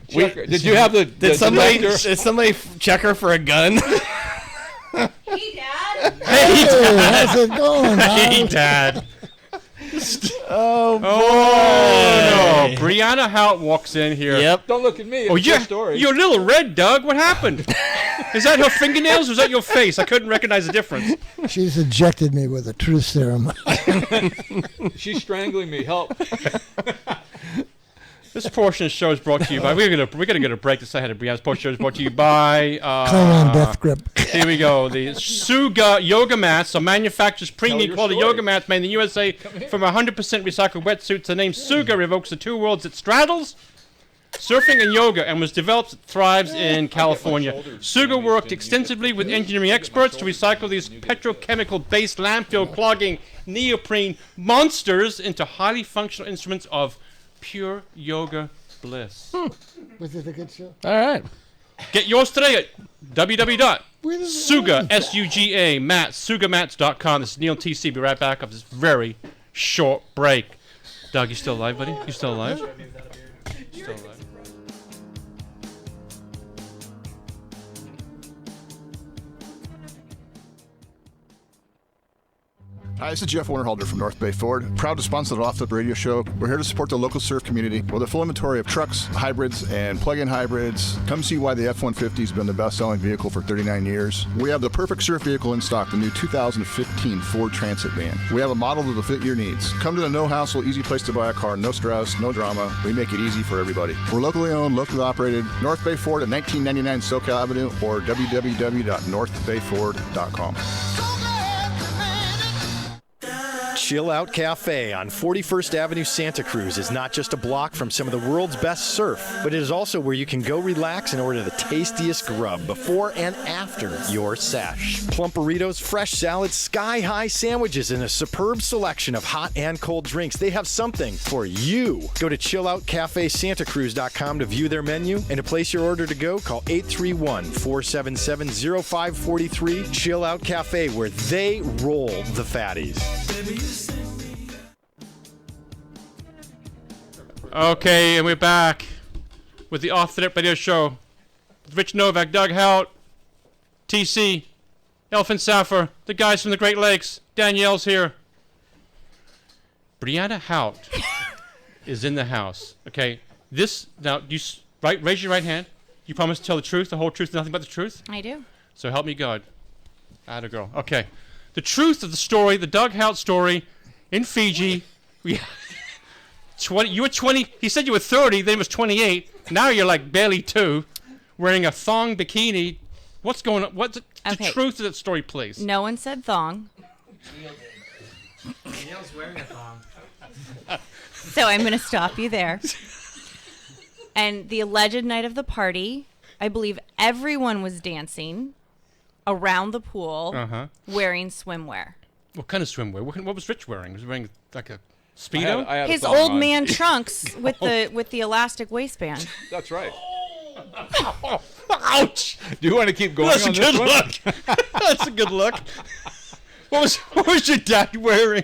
did you have the? Did somebody check her for a gun? Hey, Dad. Hey, Dad. How's it going, Hey, Dad. Oh, boy. Oh, no. Brianna Haut walks in here. Yep. Don't look at me. It's your story. You're a little red, Doug. What happened? Is that her fingernails or is that your face? I couldn't recognize the difference. She's ejected me with a truth serum. She's strangling me. Help. This portion of the show is brought to you by. We're gonna get a break to say hi to Brianna's portion show is brought to you by. Klingon death grip. Here we go. The Suga yoga mats are manufactures premium quality yoga mats made in the USA from 100% recycled wetsuits. The name Suga evokes the two worlds it straddles, surfing and yoga, and was developed, thrives in California. Suga worked extensively with engineering experts to recycle these petrochemical-based landfill clogging neoprene monsters into highly functional instruments of pure yoga bliss. Was it a good show? All right. Get yours today at www.suga, S-U-G-A, sugamats.com. This is Neil TC. Be right back after this very short break. Doug, you still alive, buddy? You still alive? Still alive. Hi, this is Jeff Warnerhalder from North Bay Ford. Proud to sponsor the Off the Radio Show. We're here to support the local surf community with a full inventory of trucks, hybrids, and plug-in hybrids. Come see why the F-150 has been the best-selling vehicle for 39 years. We have the perfect surf vehicle in stock, the new 2015 Ford Transit van. We have a model that'll fit your needs. Come to the no-hassle, easy place to buy a car. No stress, no drama. We make it easy for everybody. We're locally owned, locally operated. North Bay Ford at 1999 SoCal Avenue or www.northbayford.com. Chill Out Cafe on 41st Avenue, Santa Cruz is not just a block from some of the world's best surf, but it is also where you can go relax and order the tastiest grub before and after your sesh. Plump burritos, fresh salads, sky-high sandwiches, and a superb selection of hot and cold drinks. They have something for you. Go to chilloutcafesantacruz.com to view their menu, and to place your order to go, call 831-477-0543. Chill Out Cafe, where they roll the fatties. Okay, and we're back with the Off the Lip Radio Show. With Rich Novak, Doug Haut, TC, Elfin Saffer, the guys from the Great Lakes. Danielle's here. Brianna Haut is in the house. Okay, this now raise your right hand. You promise to tell the truth, the whole truth, nothing but the truth? I do. So help me God. Atta girl. Okay. The truth of the story, the Doug Haut story in Fiji. You were 20. He said you were 30, then it was 28. Now you're like barely 2, wearing a thong bikini. What's going on? What's the truth of that story, please? No one said thong. Neil's wearing a thong. So I'm going to stop you there. And the alleged night of the party, I believe everyone was dancing around the pool wearing swimwear. What kind of swimwear? What was Rich wearing? Was he wearing like a Speedo? I had His a thong old on. man trunks with the elastic waistband. That's right. Ouch! Do you want to keep going That's on a this good one? look. That's a good look. What was your dad wearing?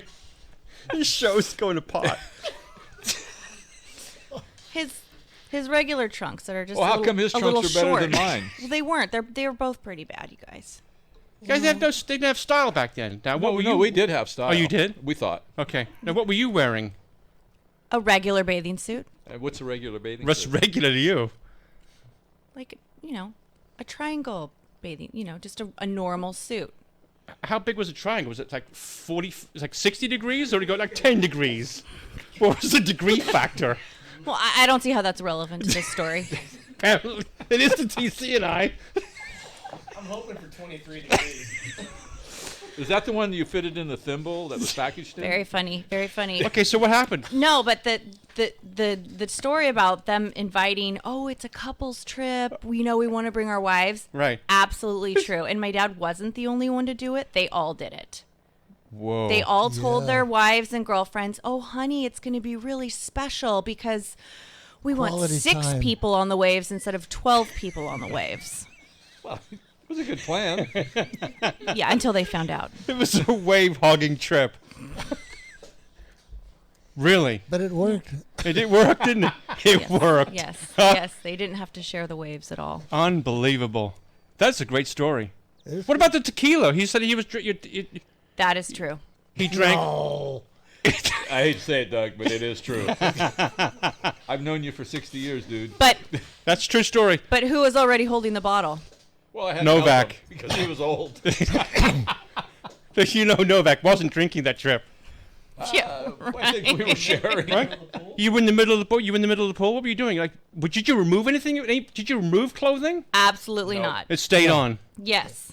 His show's going to pot. His regular trunks that are just Well, how a little, come his a little trunks are better than short. mine? Well, they weren't. They were both pretty bad, you guys. You guys they didn't have style back then. Now, what were you? we did have style. Oh, you did? We thought. Okay. Now, what were you wearing? A regular bathing suit, What's a regular bathing What's suit? regular to you? like a triangle bathing. Just a normal suit. How big was the triangle? Was it like 40? Was like 60 degrees, or did it go like 10 degrees? What was the degree factor? Well, I don't see how that's relevant to this story. Apparently, it is to TC and I. I'm hoping for 23 degrees. Is that the one you fitted in the thimble that was packaged in? Very funny. Very funny. Okay, so what happened? No, but the story about them inviting, it's a couples trip. We want to bring our wives. Right. Absolutely true. And my dad wasn't the only one to do it. They all did it. Whoa. They all told their wives and girlfriends, "Oh, honey, it's going to be really special because we want Quality 6 time. people on the waves instead of 12 people on the waves." Well, it was a good plan. Yeah, until they found out. It was a wave hogging trip. Really? But it worked. It worked, didn't it? It worked. Yes, yes. They didn't have to share the waves at all. Unbelievable. That's a great story. What about the tequila? He said he was. That is true. He drank. No. I hate to say it, Doug, but it is true. I've known you for 60 years, dude. But that's a true story. But who was already holding the bottle? Well, I had Novak. to help him because he was old. Novak wasn't drinking that trip. I think we were sharing. Right? You were in the middle of the pool. You were in the middle of the pool. What were you doing? Like, did you remove anything? Did you remove clothing? Absolutely not. It stayed on. Yes.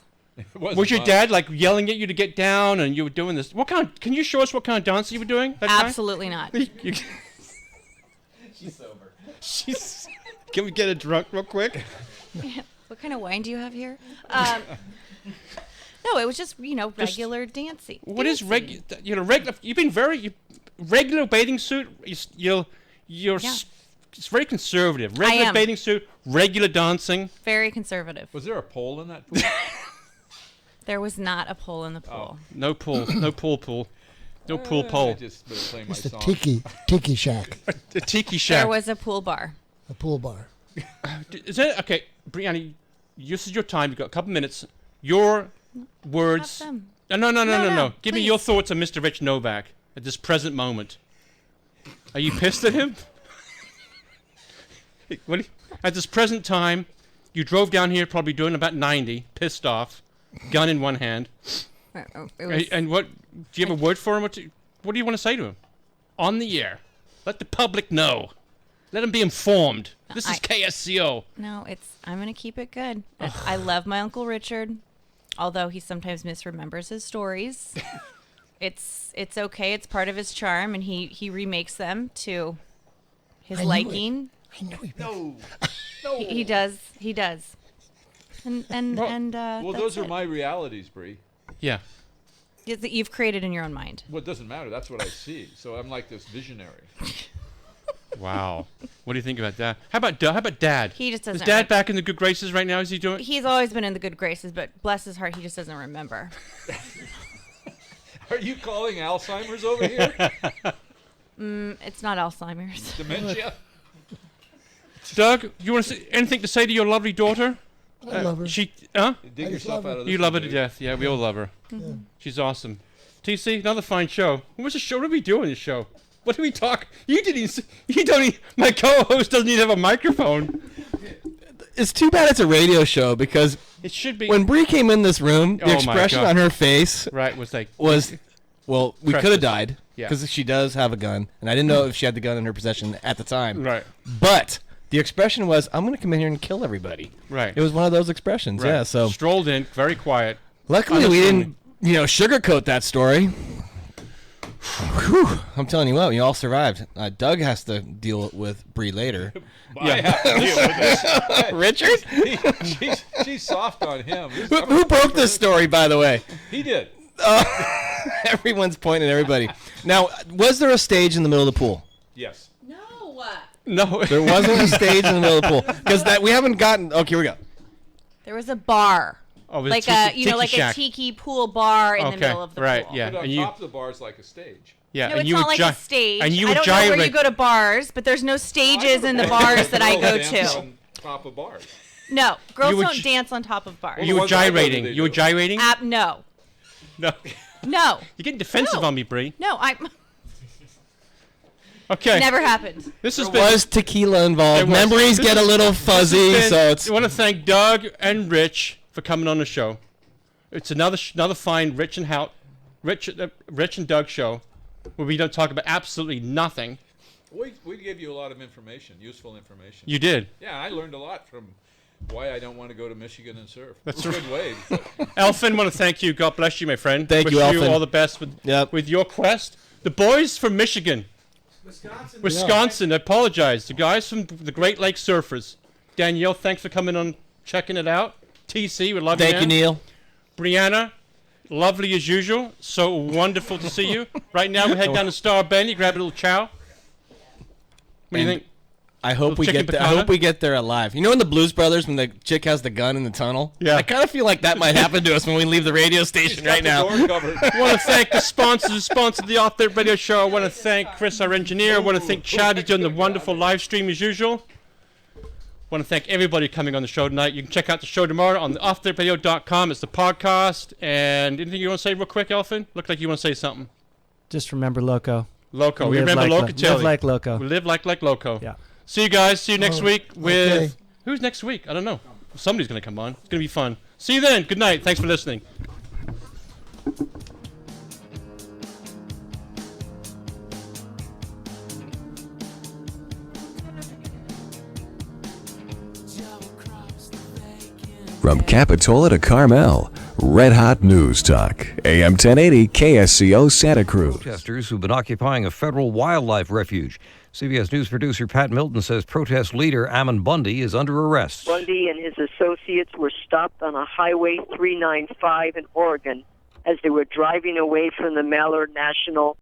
Was your dad like yelling at you to get down, and you were doing this? Can you show us what kind of dance you were doing? That time? Absolutely not. She's sober. Can we get a drunk real quick? What kind of wine do you have here? No, it was just regular dancing. What is regular? Regular. You've been regular bathing suit. You're it's very conservative. Regular bathing suit, regular dancing. Very conservative. Was there a pole in that pool? There was not a pole in the pool. No pool. No pool. No pool pole. Just play my It's the song. tiki shack. The tiki shack. There was a pool bar. A pool bar. Is that okay, Brianna? This is your time. You've got a couple minutes. Your words. Have them. No. Give me please. your thoughts on Mr. Rich Novak at this present moment. Are you pissed at him? At this present time, you drove down here probably doing about 90, pissed off, gun in one hand. And what? Do you have a word for him? What do you want to say to him? On the air. Let the public know. Let them be informed. This is KSCO. No, I'm going to keep it good. I love my Uncle Richard, although he sometimes misremembers his stories. It's okay. It's part of his charm, and he remakes them to his I knew liking. I know he No. He does. He does. And Well, that's those are it. my realities, Bree. Yeah. That you've created in your own mind. Well, it doesn't matter. That's what I see. So I'm like this visionary. Wow. What do you think about that? How about Dad? He just Is doesn't. Dad back in the good graces right now? Is he doing? He's always been in the good graces, but bless his heart, he just doesn't remember. Are you calling Alzheimer's over here? It's not Alzheimer's. Dementia? Doug, you want to say anything to say to your lovely daughter? I love her. She, huh? Dig yourself out of this. You love her to dude. death. Yeah, we all love her. Yeah. She's awesome. TC, another fine show. What's the show? What do we do in this show? What do we talk? You didn't. You don't. My co-host doesn't even have a microphone. It's too bad it's a radio show because It should be. when Bree came in this room, the Oh my expression God. on her face Right was like. well, we Precious. could have died Yeah. because she does have a gun, and I didn't know if she had the gun in her possession at the time. Right. But the expression was, "I'm going to come in here and kill everybody." Right. It was one of those expressions. Right. Yeah. So strolled in, very quiet. luckily we didn't, sugarcoat that story. Whew, I'm telling you what, we all survived. Doug has to deal with Bree later. I have to deal with this. Richard? She's soft on him. Who broke this story, by the way? He did. Everyone's pointing at everybody. Now, was there a stage in the middle of the pool? Yes. No. There wasn't a stage in the middle of the pool because we haven't gotten. Okay, here we go. There was a bar. Oh, it was like tiki like shack. a tiki pool bar in the Okay, middle of the right, pool. yeah. But on And you- top of the bar is like a stage. Yeah, No, and it's you not would like a stage. and you I would don't know where you gyrate. go to bars, but there's no stages in the bars that I go Dance to. on top of bars. No, girls You would don't dance on top of bars. You were ones I go to, gyrating. they You were do. gyrating. No. No. No. You're getting defensive on me, Bree. No, Okay. never happened. This has There been. was tequila involved. There was. Memories This get a is- little fuzzy, this has been- so it's. I want to thank Doug and Rich for coming on the show. It's another fine Rich and Doug show where we don't talk about absolutely nothing. We gave you a lot of information, useful information. You did. Yeah, I learned a lot from why I don't want to go to Michigan and surf. That's good right. waves. Elfin, want to thank you. God bless you, my friend. Thank Wish you, Elfin. all the best with your quest. The boys from Michigan. Wisconsin. I apologize. The guys from the Great Lakes Surfers. Danielle, thanks for coming on, checking it out. TC, we love you. Thank you, Neil. Brianna, lovely as usual. So wonderful to see you. Right now, we head down to Star Bend. You grab a little chow. What do you And think? I hope Little we chicken get there. I piccata? hope we get there alive. You know in the Blues Brothers when the chick has the gun in the tunnel? Yeah. I kind of feel like that might happen to us when we leave the radio station right now. Door covered. I want to thank the sponsors who sponsored the Off the Radio Show. I want to thank Chris, our engineer. I want to thank Chad, who's doing the wonderful live stream as usual. I want to thank everybody coming on the show tonight. You can check out the show tomorrow on the offtheradio.com. It's the podcast. And anything you want to say real quick, Elfin? Look like you want to say something. Just remember Loco. Loco. And We live remember like Locatelli. Live like Loco. We live like Loco. Yeah. See you guys. See you next week with... okay. Who's next week? I don't know. Somebody's going to come on. It's going to be fun. See you then. Good night. Thanks for listening. From Capitola to Carmel, Red Hot News Talk, AM 1080 KSCO Santa Cruz. Protesters who've been occupying a federal wildlife refuge. CBS News producer Pat Milton says protest leader Ammon Bundy is under arrest. Bundy and his associates were stopped on a Highway 395 in Oregon as they were driving away from the Mallard National